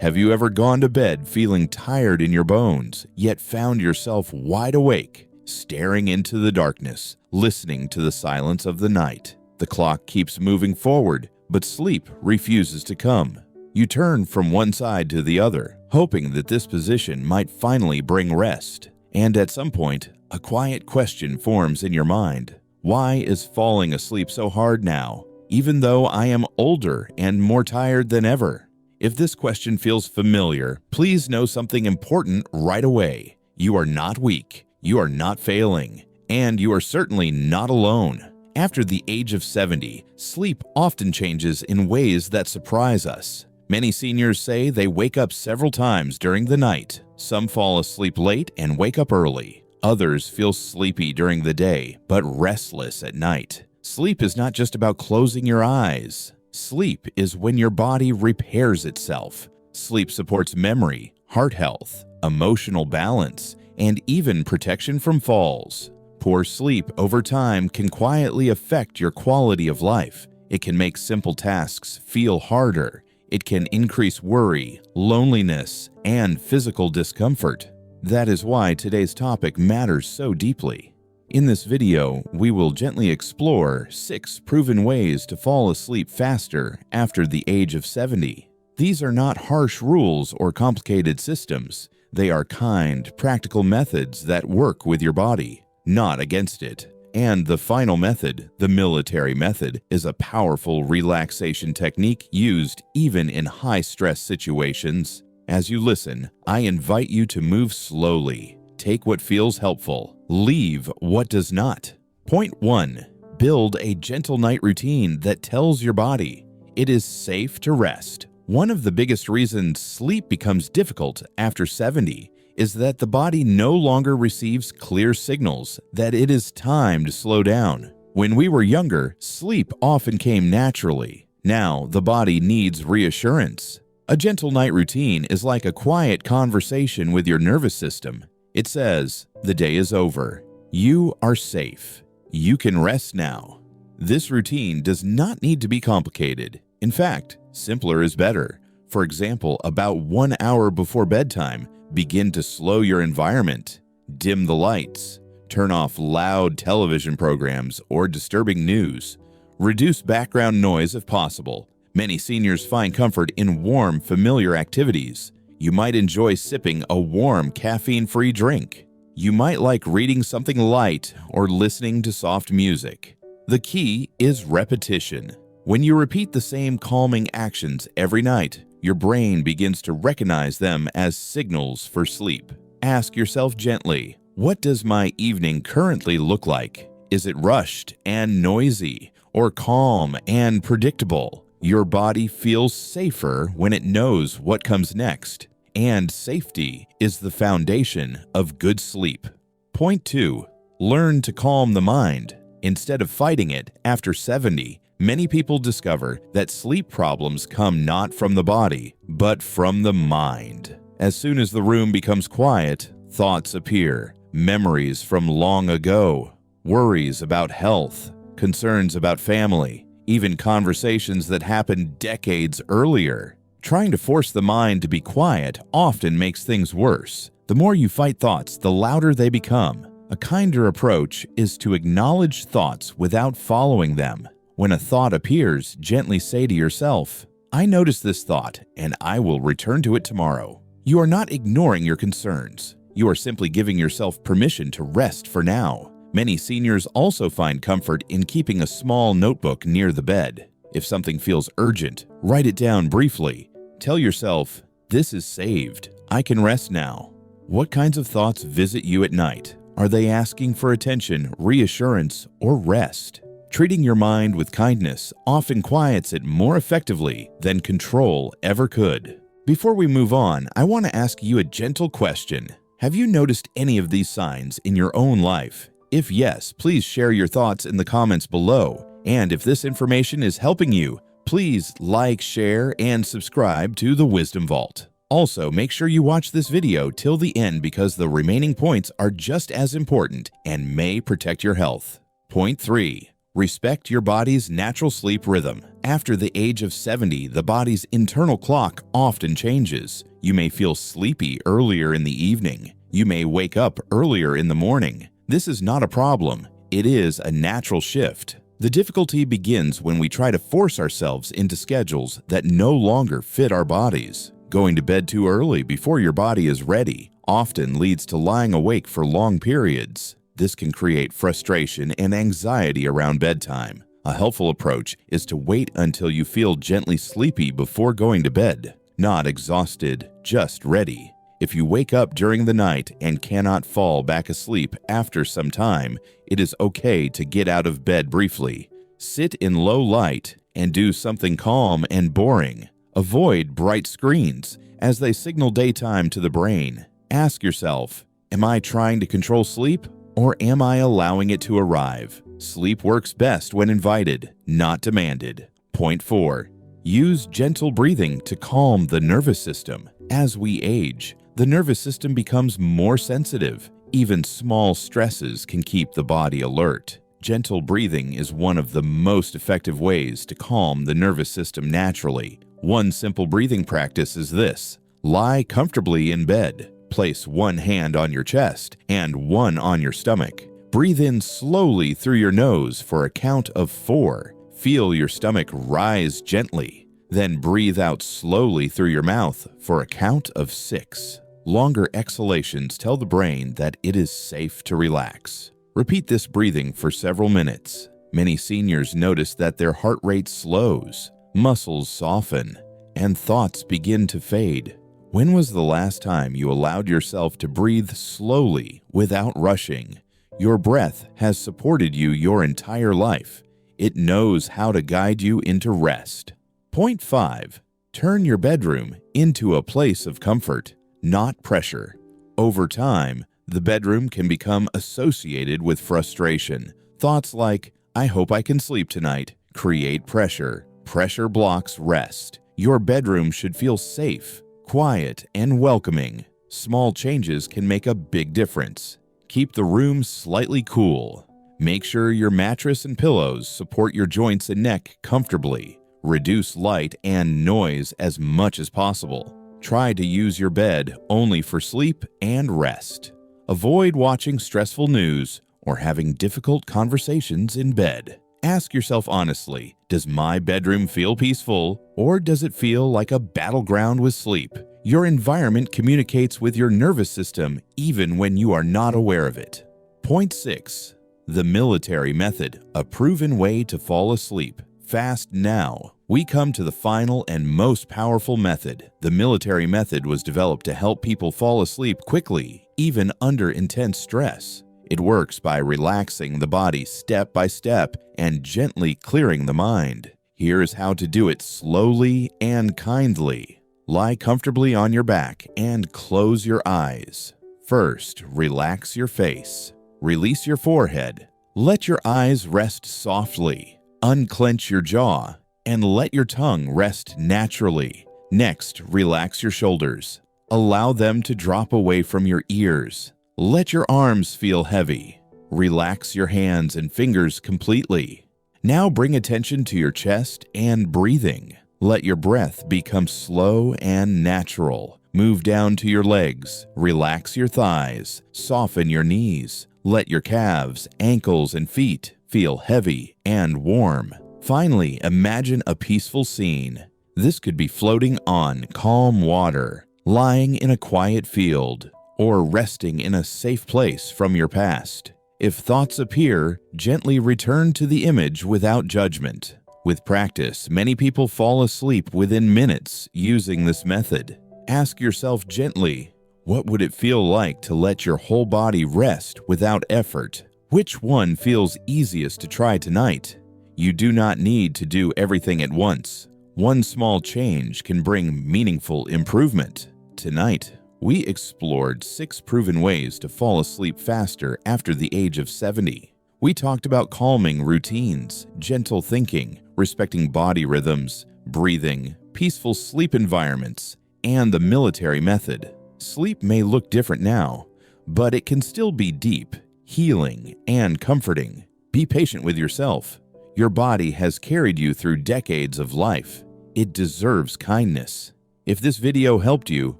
Have you ever gone to bed feeling tired in your bones, yet found yourself wide awake, staring into the darkness, listening to the silence of the night? The clock keeps moving forward, but sleep refuses to come. You turn from one side to the other, hoping that this position might finally bring rest. And at some point, a quiet question forms in your mind. Why is falling asleep so hard now, even though I am older and more tired than ever? If this question feels familiar, please know something important right away. You are not weak, you are not failing, and you are certainly not alone. After the age of 70, sleep often changes in ways that surprise us. Many seniors say they wake up several times during the night. Some fall asleep late and wake up early. Others feel sleepy during the day, but restless at night. Sleep is not just about closing your eyes. Sleep is when your body repairs itself. Sleep supports memory, heart health, emotional balance, and even protection from falls. Poor sleep over time can quietly affect your quality of life. It can make simple tasks feel harder. It can increase worry, loneliness, and physical discomfort. That is why today's topic matters so deeply. In this video, we will gently explore 6 proven ways to fall asleep faster after the age of 70. These are not harsh rules or complicated systems. They are kind, practical methods that work with your body, not against it. And the final method, the military method, is a powerful relaxation technique used even in high-stress situations. As you listen, I invite you to move slowly. Take what feels helpful. Leave what does not. Point 1. Build a gentle night routine that tells your body it is safe to rest. One of the biggest reasons sleep becomes difficult after 70 is that the body no longer receives clear signals that it is time to slow down. When we were younger, sleep often came naturally. Now, the body needs reassurance. A gentle night routine is like a quiet conversation with your nervous system. It says, the day is over. You are safe. You can rest now. This routine does not need to be complicated. In fact, simpler is better. For example, about 1 hour before bedtime, begin to slow your environment. Dim the lights. Turn off loud television programs or disturbing news. Reduce background noise if possible. Many seniors find comfort in warm, familiar activities. You might enjoy sipping a warm, caffeine-free drink. You might like reading something light or listening to soft music. The key is repetition. When you repeat the same calming actions every night, your brain begins to recognize them as signals for sleep. Ask yourself gently, what does my evening currently look like? Is it rushed and noisy, or calm and predictable? Your body feels safer when it knows what comes next. And safety is the foundation of good sleep. Point 2. Learn to calm the mind. Instead of fighting it, after 70, many people discover that sleep problems come not from the body, but from the mind. As soon as the room becomes quiet, thoughts appear, memories from long ago, worries about health, concerns about family, even conversations that happened decades earlier. Trying to force the mind to be quiet often makes things worse. The more you fight thoughts, the louder they become. A kinder approach is to acknowledge thoughts without following them. When a thought appears, gently say to yourself, I noticed this thought, and I will return to it tomorrow. You are not ignoring your concerns. You are simply giving yourself permission to rest for now. Many seniors also find comfort in keeping a small notebook near the bed. If something feels urgent, write it down briefly. Tell yourself, this is saved. I can rest now. What kinds of thoughts visit you at night? Are they asking for attention, reassurance, or rest? Treating your mind with kindness often quiets it more effectively than control ever could. Before we move on, I want to ask you a gentle question. Have you noticed any of these signs in your own life? If yes, please share your thoughts in the comments below. And if this information is helping you, please like, share, and subscribe to the Wisdom Vault. Also, make sure you watch this video till the end because the remaining points are just as important and may protect your health. Point 3. Respect your body's natural sleep rhythm. After the age of 70, the body's internal clock often changes. You may feel sleepy earlier in the evening. You may wake up earlier in the morning. This is not a problem. It is a natural shift. The difficulty begins when we try to force ourselves into schedules that no longer fit our bodies. Going to bed too early before your body is ready often leads to lying awake for long periods. This can create frustration and anxiety around bedtime. A helpful approach is to wait until you feel gently sleepy before going to bed. Not exhausted, just ready. If you wake up during the night and cannot fall back asleep after some time, it is okay to get out of bed briefly. Sit in low light and do something calm and boring. Avoid bright screens as they signal daytime to the brain. Ask yourself, am I trying to control sleep or am I allowing it to arrive? Sleep works best when invited, not demanded. Point 4. Use gentle breathing to calm the nervous system. As we age, the nervous system becomes more sensitive. Even small stresses can keep the body alert. Gentle breathing is one of the most effective ways to calm the nervous system naturally. One simple breathing practice is this. Lie comfortably in bed. Place one hand on your chest and one on your stomach. Breathe in slowly through your nose for a count of 4. Feel your stomach rise gently. Then breathe out slowly through your mouth for a count of 6. Longer exhalations tell the brain that it is safe to relax. Repeat this breathing for several minutes. Many seniors notice that their heart rate slows, muscles soften, and thoughts begin to fade. When was the last time you allowed yourself to breathe slowly without rushing? Your breath has supported you your entire life. It knows how to guide you into rest. Point 5. Turn your bedroom into a place of comfort, not pressure. Over time, the bedroom can become associated with frustration. Thoughts like, I hope I can sleep tonight, create pressure. Pressure blocks rest. Your bedroom should feel safe, quiet, and welcoming. Small changes can make a big difference. Keep the room slightly cool. Make sure your mattress and pillows support your joints and neck comfortably. Reduce light and noise as much as possible. Try to use your bed only for sleep and rest. Avoid watching stressful news or having difficult conversations in bed. Ask yourself honestly, does my bedroom feel peaceful or does it feel like a battleground with sleep? Your environment communicates with your nervous system even when you are not aware of it. Point 6. The military method, a proven way to fall asleep. Fast now. We come to the final and most powerful method. The military method was developed to help people fall asleep quickly, even under intense stress. It works by relaxing the body step by step and gently clearing the mind. Here is how to do it slowly and kindly. Lie comfortably on your back and close your eyes. First, relax your face. Release your forehead. Let your eyes rest softly. Unclench your jaw and let your tongue rest naturally. Next, relax your shoulders. Allow them to drop away from your ears. Let your arms feel heavy. Relax your hands and fingers completely. Now bring attention to your chest and breathing. Let your breath become slow and natural. Move down to your legs. Relax your thighs. Soften your knees. Let your calves, ankles, and feet feel heavy and warm. Finally, imagine a peaceful scene. This could be floating on calm water, lying in a quiet field, or resting in a safe place from your past. If thoughts appear, gently return to the image without judgment. With practice, many people fall asleep within minutes using this method. Ask yourself gently, what would it feel like to let your whole body rest without effort? Which one feels easiest to try tonight? You do not need to do everything at once. One small change can bring meaningful improvement. Tonight, we explored 6 proven ways to fall asleep faster after the age of 70. We talked about calming routines, gentle thinking, respecting body rhythms, breathing, peaceful sleep environments, and the military method. Sleep may look different now, but it can still be deep, healing, and comforting. Be patient with yourself. Your body has carried you through decades of life. It deserves kindness. If this video helped you,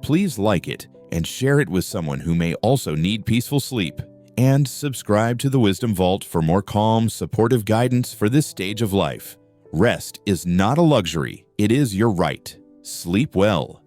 please like it and share it with someone who may also need peaceful sleep. And subscribe to the Wisdom Vault for more calm, supportive guidance for this stage of life. Rest is not a luxury, it is your right. Sleep well.